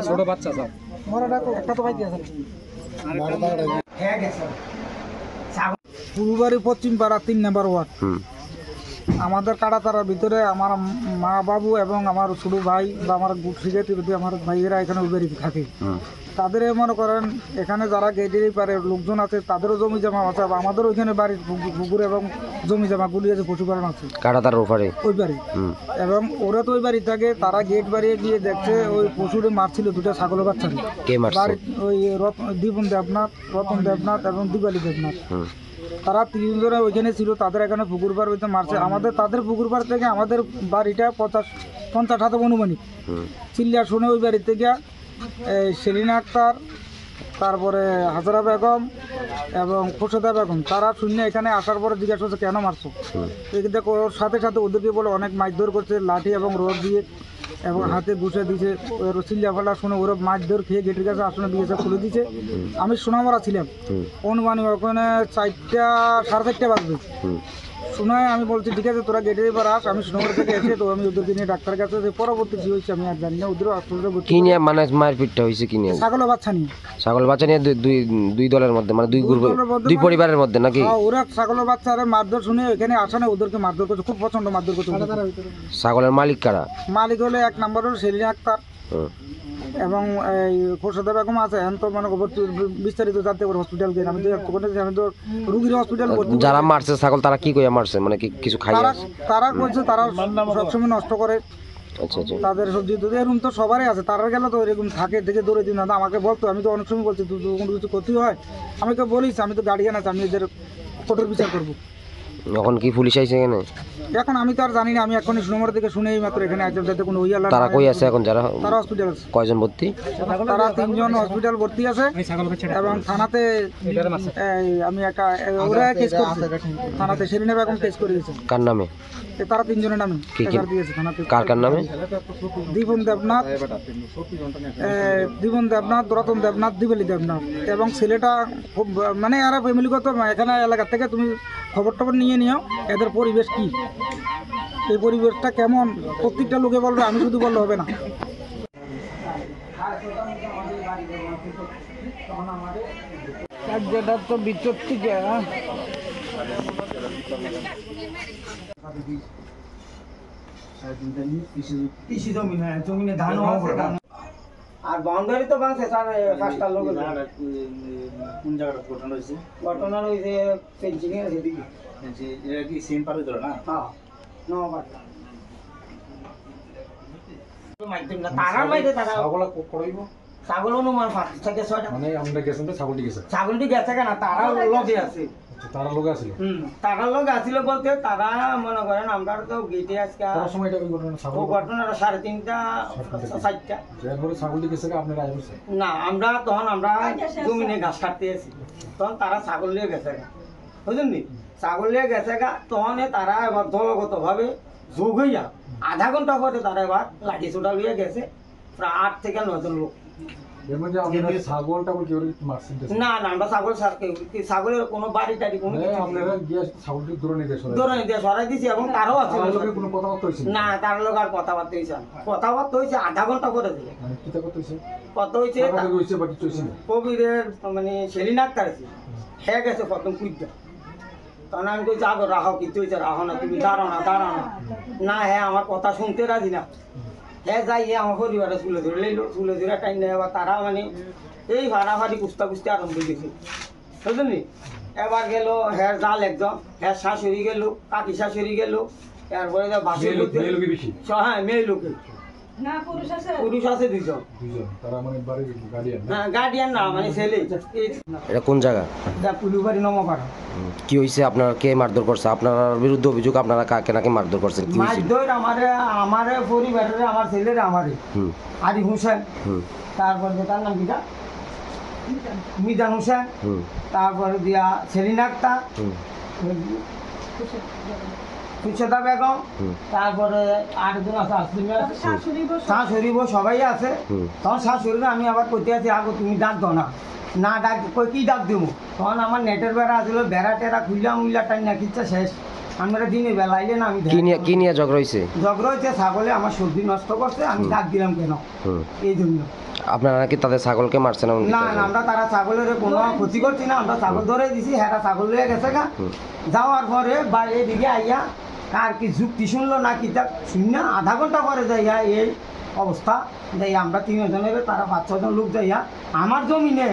ছোট বাচ্চা সব একটা তো ভাই দিয়ে পূর্ববাড়ি পশ্চিম পাড়া 3 নম্বর ওয়ার্ড। আমাদের কাটাতারার ভিতরে আমার মা বাবু এবং আমার ছোট ভাই বা আমার আমার ভাইয়েরা এখানে উবেরি থাকে। তাদের মনে করেন এখানে যারা গেটেরই পারে লোকজন আছে, তাদেরও জমি জমা আছে। আমাদের ওইখানে বাড়ির পুকুর এবং জমি জমা গুলি আছে, পশুপালন আছে কাটাতার ওপারে ওই বাড়ি। এবং ওরা তো ওই বাড়ি থাকে, তারা গেট বাড়িয়ে গিয়ে দেখছে ওই পশুরে মারছিল 2টা ছাগলের বাচ্চা। ওই দীপন দেবনাথ, রতন দেবনাথ এবং দিবালী দেবনাথ, তারা 3 জনে ওইখানে ছিল। তাদের এখানে পুকুর পাড় হইতে মারছে। তাদের পুকুর পাড় থেকে আমাদের বাড়িটা 50 হাত অনুমানিক চিল্লিয়া শুনে ওই বাড়ি থেকে সেলিনা আক্তার, তারপরে হাজারা বেগম এবং খোরশেদা বেগম, তারা শূন্য এখানে আসার পরে জিজ্ঞাসা করছে কেন মারছো। ওর সাথে সাথে ওদেরকে বলে অনেক মারধর করছে লাঠি এবং রড দিয়ে এবং হাতে ঘুষে দিয়েছে। চিল্লিয়া ফেলা শুনে ওরা মারধর খেয়ে গেটের কাছে আসনে দিয়েছে, খুলে দিয়েছে। আমি সোনামারা ছিলাম, অনুমানিক ওখানে 4টা 4:30 বাজবে। শোনায় আমি বলছি ঠিক আছে তোরা গেটের এবার আস। আমি সোনামারা থেকে এসে তো আমি ওদেরকে নিয়ে ডাক্তার কাছে, পরবর্তী কি হয়েছে আমি আর জানি না। ওদের কি নিয়ে মানে মারপিটটা হয়েছে কি নিয়ে? ছাগল বাচ্চা নিয়ে। ছাগল বাচ্চা নিয়ে দুই দলের মধ্যে, মানে দুই পরিবারের মধ্যে নাকি? ওরা ছাগল বাচ্চারা মারধর শুনে এখানে আসে না, ওদেরকে মারধর করছে, খুব প্রচন্ড মারধর করছে। ছাগলের মালিক কারা? মালিক হলে 1 নম্বর হল সেলিনা আক্তার এবং এই খোরশেদা বেগম আছে। এখন তো মানে বিস্তারিত জানতে পারে হসপিটাল গিয়ে। আমি তো রুগীর হসপিটাল। যারা মারছে ছাগল তারা কি কইয়া মারছে, মানে কি কিছু খাই? তারা কইছে তারা সবসময় নষ্ট করে। আচ্ছা আচ্ছা, তাদের সবজি দুধ এরকম তো সবারই আছে। তারা গেলে তো এরকম থাকে দেখে দৌড়ে দিন না। আমাকে বলতো, আমি তো অনেক সময় বলছি কোনো কিছু ক্ষতি হয় আমি তো বলিস, আমি তো গার্ডিয়ান আছে, আমি এদের কঠোর বিচার করবো। এখন কি পুলিশ আইছে এখানে? এখন আমি তো আর জানি না। আমি এখন সোনামারা থেকে শুনেই মাত্র এখানে আসলাম, যাতে কোনো ওইয়ালা। তারা কই আছে এখন? যারা তারা হসপিটাল আছে। কয়জন ভর্তি? তারা 3 জন হসপিটাল ভর্তি আছে এবং থানাতে আমি একা ওরা কেস করছি থানাতে। সেলিনা বেগম কেস করে দিয়েছে। কার নামে? তারা 3 জনের নামে এফআইআর দিয়েছে থানাতে। কার কার নামে? দীপন দেবনাথ, রতন দেবনাথ, দিবালী দেবনাথ এবং ছেলেটা খুব মানে এরা ফ্যামিলিগত এখানে এলাকা থেকে তুমি খবর টবর নিয়ে নিও এদের পরিবেশ কি, এই পরিবেশটা কেমন প্রত্যেকটা লোকে বলবে, আমি শুধু বললে হবে না। যেটা তো বিচর থেকে কৃষি জমি, হ্যাঁ জমিনে ধান আর বাউন্ডারি তো বাংছে 5টা লোক। কোন জায়গাটা ঘটনা হয়েছে? ঘটনা হয়েছে ফেন্সিং এর এদিকে। এটা কি সেম পারে ধরে না? হ্যাঁ নবাদ মাইতেন না তারা মাইতে তারা ছাগল করাইব। ছাগল অনুমান 5 থেকে 6টা। মানে আমরা গেছেন তো ছাগলটি গেছে কেন? তারা লগে আছে। তারা লোক আছিল। তারা লোক আছিল বলতে তারা মনে করেন আমরা তো গেটে আজকে সময় এটা ঘটনাটা 3:30 4টা। এরপরে ছাগলটি গেছে আপনারা আইছেন না? আমরা তখন আমরা জমিনে ঘাস কাটতে আছি, তখন তারা ছাগল নিয়ে গেছে বুঝলেন নি? ছাগল নিয়ে গেছে তখন তারা এবার দলগত ভাবে যোগ হইয়া আধা ঘন্টা পরে তারা এবার লাঠি ছোটা লিয়ে গেছে প্রায় 8 থেকে 9 জন লোক। না না আমরা ছাগলের কোনো বাড়ি টাড়ি কোনো সরাই দিছি এবং তারও আছে না, তার লোক আর কথাবার্তা হয়েছে আধা ঘন্টা করে দিলে। কত হয়েছে কবিরের মানে সেলিনা আক্তার আছে, হ্যাঁ গেছে প্রথম কুইটা। তখন আমি কইছি আগো রাহো, কিছু হয়েছে রাহো না, তুমি দাঁড়াও না। হ্যাঁ আমার কথা শুনতে রাজি না। হ্যাঁ যাই আমার পরিবারে চুলে ধরে লইলো, চুলে ধরে টাইম নেই। এবার তারা মানে এই ভাড়াভাড়ি কুস্তি আরম্ভ দিয়েছে বুঝলেন নি? এবার গেল হ্যাঁ জাল একজন, হ্যাঁ শাশুড়ি গেল, কাকি শাশুড়ি গেল, এরপরে হ্যাঁ মেয়ে লোকে পুরুষ আছে 2 জন। গার্ডিয়ান না মানে ছেলে। এটা কোন জায়গা? পুলুবাড়ি নমপাড়া। কি হয়েছে? আপনার কে মারধর করছে? আপনার বিরুদ্ধে অভিযোগ আপনারা কাকে নাকি মারধর করছেন? মারধর আমার পরিবারের, আমার ছেলের, আমারে আরিফ হোসেন, তারপরে তার নাম কিটা মিজান হোসেন, তারপরে দিয়া সেলিনা আক্তার, খোরশেদা বেগম, তারপরে আরেকজন আছে শাশুড়ি সবাই আছে। তখন শাশুড়ি আমি আবার করতে আছি আগো তুমি ডাক দাও না ডাক কি ডাক দিব। তখন আমার নেটের বেড়া আসলে বেড়া টেরা খুইলা মুইলা টাইম না কিচ্ছা শেষ আমরা দিনের বেলা আইলে না আমি কি নিয়ে ঝগড়া হয়েছে? ঝগড়া হয়েছে ছাগলে আমার সবজি নষ্ট করছে, আমি ডাক দিলাম কেন এই জন্য। আপনারা নাকি তাদের ছাগলকে মারছেন? না না, আমরা তারা ছাগলের কোনো ক্ষতি করছি না, আমরা ছাগল ধরে দিছি, হ্যাঁ ছাগল লয়ে গেছে গা। যাওয়ার পরে বাইরে দিকে আইয়া আর কি যুক্তি শুনলো না কি তা শুন, আধা ঘন্টা পরে যাইয়া এই অবস্থা। যাই আমরা 3 জনের, তারা 5-6 জন লোক যাইয়া আমার জমিনে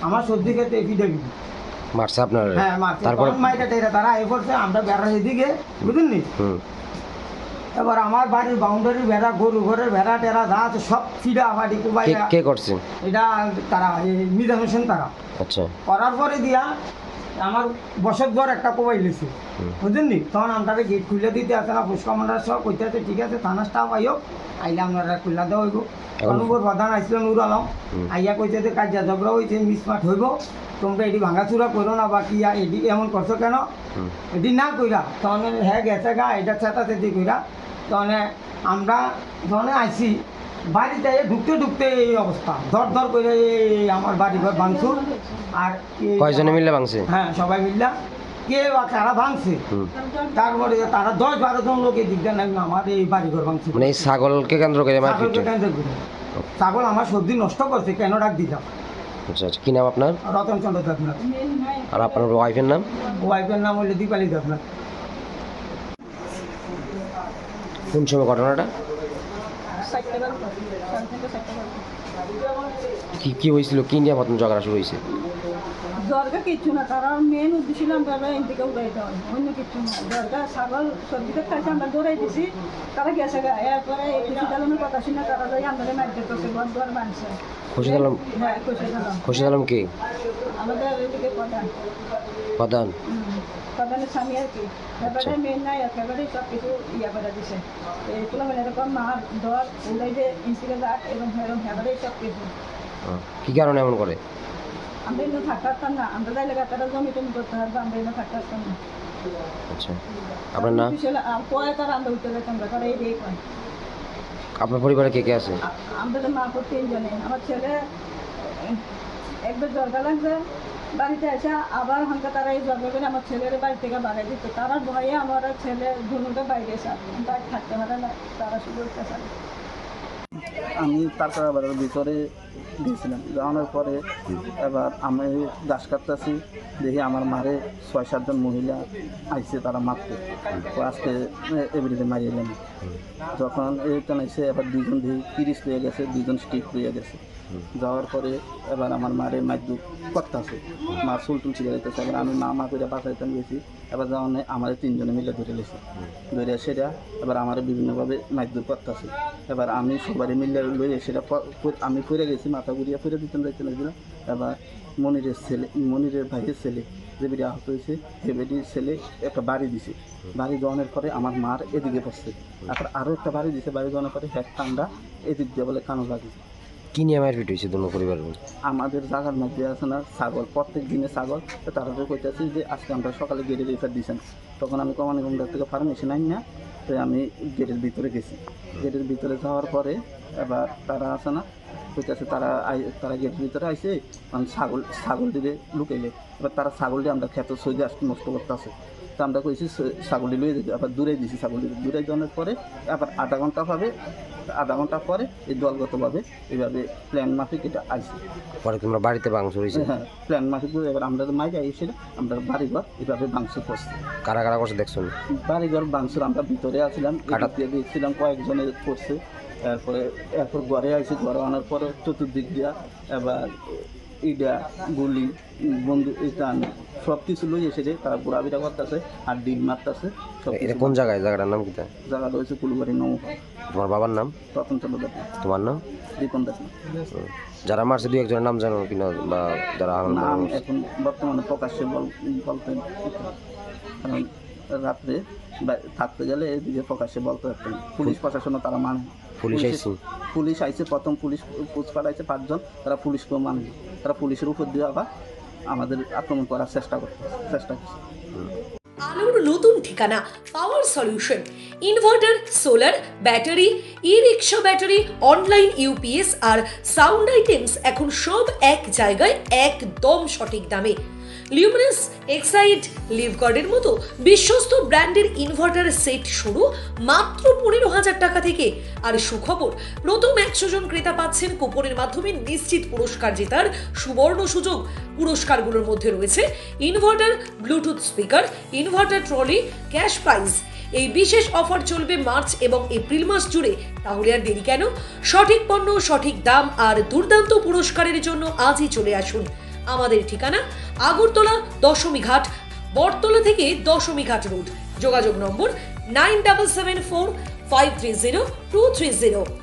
আমার সবজি খেতে ফিডে মারছে আপনার? হ্যাঁ মারছে। তারপর মাইটা টেরা তারা এ করছে, আমরা বেড়া এদিকে বুঝলেন। এবার আমার বাড়ির বাউন্ডারির ভেড়া, গরু ঘরের ভেড়া টেরা যা আছে সব ফিডা বাড়ি কুবাই। কে করছে এটা? তারা মিজান হোসেন তারা। আচ্ছা। করার পরে দিয়া আমার বসত ঘর একটা কোবাই লেছে বুঝলেন নি। তখন আমরা গেট খুলে দিতে আছে না, পুলিশ কমান্ডার সব কইতে আছে ঠিক আছে থানা স্টাফ আইও, আইলে আপনারা খুলে দেওয়া হইব। অনুপুর প্রধান আসছিল নুর আলম, আইয়া কইতে যে কাজিয়া ঝগড়া হয়েছে, মিসমাট হইব, তোমরা এটি ভাঙাচুরা করো না বা কি এটি এমন করছো কেন, এটি না কইরা। তখন হ্যাঁ গেছে গা এটা চেতাচেতি কইরা। তখন আমরা যখন আইসি বাড়িতে ঢুকতে ঢুকতে এই অবস্থা, ধর করে আমার বাড়ি ঘর ভাঙচুর। আর কয়জনে মিলে ভাঙছে? হ্যাঁ সবাই মিললা, কে বা কারা ভাঙছে। তারপরে তারা 10-12 জন লোক এই দিকটা নাই আমার এই বাড়ি ঘর ভাঙছে। মানে এই ছাগলকে কেন্দ্র করে ছাগল আমার সবজি নষ্ট করছে, কেন ডাক দিলাম। আচ্ছা আচ্ছা, কি নাম আপনার? রতন চন্দ্র দেবনাথ। আর আপনার ওয়াইফের নাম? ওয়াইফের নাম হলো দীপালি দেবনাথ। কোন সময় ঘটনাটা? কি হয়েছিল, কি নিয়ে প্রথম ঝগড়া শুরু হয়েছে? দরগা কিচ্ছু না, তারা মেন উদ্দেশ্য ছিল আমরা এদিকে উড়াই দেওয়া, অন্য কিছু না। দরগা ছাগল সবজিতে খাইছে, আমরা দৌড়াই দিছি, তারা গেছে গা। এরপরে খুশি আলমের কথা শুনে তারা যাই আমাদের মার্কেট করছে, ঘর দুয়ার বানছে। খুশি আলম? হ্যাঁ খুশি আলম কে? আমাদের এদিকে প্রধান, প্রধানের স্বামী আর কি। এবারে মেন নাই, একেবারে সব কিছু ইয়া করে দিছে। এইগুলো মানে এরকম মার ধর উড়াই যে ইনসিকে যাক এরকম এবারে সব কিছু। কি কারণে এমন করে? আমরা এনে থাকতে পারতাম না, আমরা যাইলে তারা জমি টমি করতে পারবো, আমরা এনে থাকতে পারতাম না। আচ্ছা, আপনার নাম? পরে তারা আমরা উঠতে যেতাম, তারা এই দিয়ে কয়। আপনার পরিবারে কে কে আছে? আমাদের মা পর 3 জনে। আমার ছেলে একবার দরকার লাগছে, বাড়িতে এসে আবার হাঙ্কা তারা এই জন্ম করে আমার ছেলের বাড়ি থেকে বাড়াই দিত। তারা ভয়ে আমার ছেলে ধনুটা বাইরে এসে বাড়ি থাকতে পারে না, তারা শুধু অত্যাচার। আমি তারকাবাড়ির ভিতরে গিয়েছিলাম, যাওয়ানোর পরে এবার আমি ঘাস কাটতেছি, দেখি আমার মারে 6-7 জন মহিলা আইসে, তারা মারতে। তো আজকে এবারে মারিয়ে এলাম। যখন এইটা আইসে এবার 2 জন দিয়ে 30 লয়ে গেছে, 2 জন স্টিক লয়ে গেছে। যাওয়ার পরে এবার আমার মারে মাইদুর করতে আছে, মার চুল ছিঁড়ে যেতেছে। এবার আমি মা করে বাঁচাইতে গেছি। এবার যাওয়ার আমার 3 জনে মিলে ধরে লেছে, ধরে সেটা এবার আমার বিভিন্নভাবে মাইদুর করতে আছে। এবার আমি সবারই মিলে লইয়ে সেটা আমি ফিরে গেছি, মাথা ঘুরিয়ে ফিরে দিতে লাগছিলাম। এবার মনিরের ভাইয়ের ছেলে যে বেটি আহত হয়েছে, সে বেটির ছেলে একটা বাড়ি দিছে। বাড়ি দেওয়ানোর পরে আমার মার এদিকে পড়ছে, তারপর আরও একটা বাড়ি দিছে। বাড়ি দেওয়ানোর পরে হ্যাঁ ঠান্ডা এদিক দিয়ে বলে কানো লাগিয়েছে। কি নিয়ে মারপিট হয়েছে দুনো পরিবারের? আমাদের জায়গার মধ্যে আছে না ছাগল, প্রত্যেক দিনে ছাগল। তারা তো কইতেছি যে আজকে আমরা সকালে গেটের রেফার দিয়েছেন। তখন আমি কোম্পানির থেকে পারমিশন আনি না, তো আমি গেটের ভিতরে গেছি। গেটের ভিতরে যাওয়ার পরে এবার তারা আছে না কইতেছে, তারা গেটের ভিতরে আইসে ছাগল দিলে লুকাইলে। এবার তারা ছাগল দিয়ে আমরা খেতে সইতে আসতে নষ্ট করতে আছে। তো আমরা কইছি ছাগলটি লুয়ে দিতে, আবার দূরে দিছি। ছাগলটি দূরে দেওয়ার পরে আবার আধা ঘন্টা পরে এই দলগতভাবে এইভাবে প্ল্যান মাফিক এটা আইসি। পরে তোমরা বাড়িতে ভাঙচুর হয়েছে? হ্যাঁ প্ল্যান মাফিক। এবার আমরা মাইরে আইসি, আমরা বাড়িঘর এইভাবে ভাঙচুর করছি। কারা কারা করছে দেখছো? বাড়িঘর ভাঙচুর আমরা ভিতরে আসছিলাম, কাটা দিয়ে দিয়েছিলাম, কয়েকজনের করছে। এরপর ঘরে আইসি, ঘরে আনার পরে চতুর্দিক দিয়া এবার ইডা গুলি বন্ধু ইটান সব কিছু লই এসেছে। তারা ঘোরাফেরা করতেছে আর ডিল মারতেছে। এটা কোন জায়গায়? জায়গাটার নাম কি? জায়গাটা হয়েছে কুলবাড়ি নৌ। তোমার বাবার নাম? রতন চন্দ্র দেব। তোমার নাম? দীপন দেব। যারা মারছে 2-1 জনের নাম জানো কিনা, বা যারা নাম এখন বর্তমানে প্রকাশ্যে বলতে, কারণ রাত্রে থাকতে গেলে এদিকে প্রকাশ্যে বলতে পারতেন। পুলিশ প্রশাসনও তারা মানে। পুলিশ আইসে, প্রথম পুলিশ পাঠাইছে 5 জন, তারা পুলিশকেও মানে। তারা পুলিশের উপর দিয়ে আবার আমাদের আক্রমণ করার চেষ্টা করছে। আলোর নতুন ঠিকানা পাওয়ার solution. Inverter, solar, battery, e-rickshaw battery, online UPS আর সাউন্ড আইটেমস এখন সব এক জায়গায় একদম সঠিক দামে। লিউমিনাস, এক্সাইড, লিভগার্ডের মতো বিশ্বস্ত ব্র্যান্ডের ইনভার্টার সেট শুরু মাত্র 15,000 টাকা থেকে। আর সুখবর, প্রথম 100 জন ক্রেতা পাচ্ছেন কুপনের মাধ্যমে নিশ্চিত পুরস্কার জেতার সুবর্ণ সুযোগ। পুরস্কারগুলোর মধ্যে রয়েছে inverter, Bluetooth speaker, inverter trolley, cash prize. এই বিশেষ অফার চলবে মার্চ এবং এপ্রিল মাস জুড়ে। তাহলে আর দেরি কেন? সঠিক পণ্য, সঠিক দাম আর দুর্দান্ত পুরস্কারের জন্য আজই চলে আসুন। আমাদের ঠিকানা আগরতলা দশমীঘাট, বটতলা থেকে দশমীঘাট রোড। যোগাযোগ নম্বর 9774530230।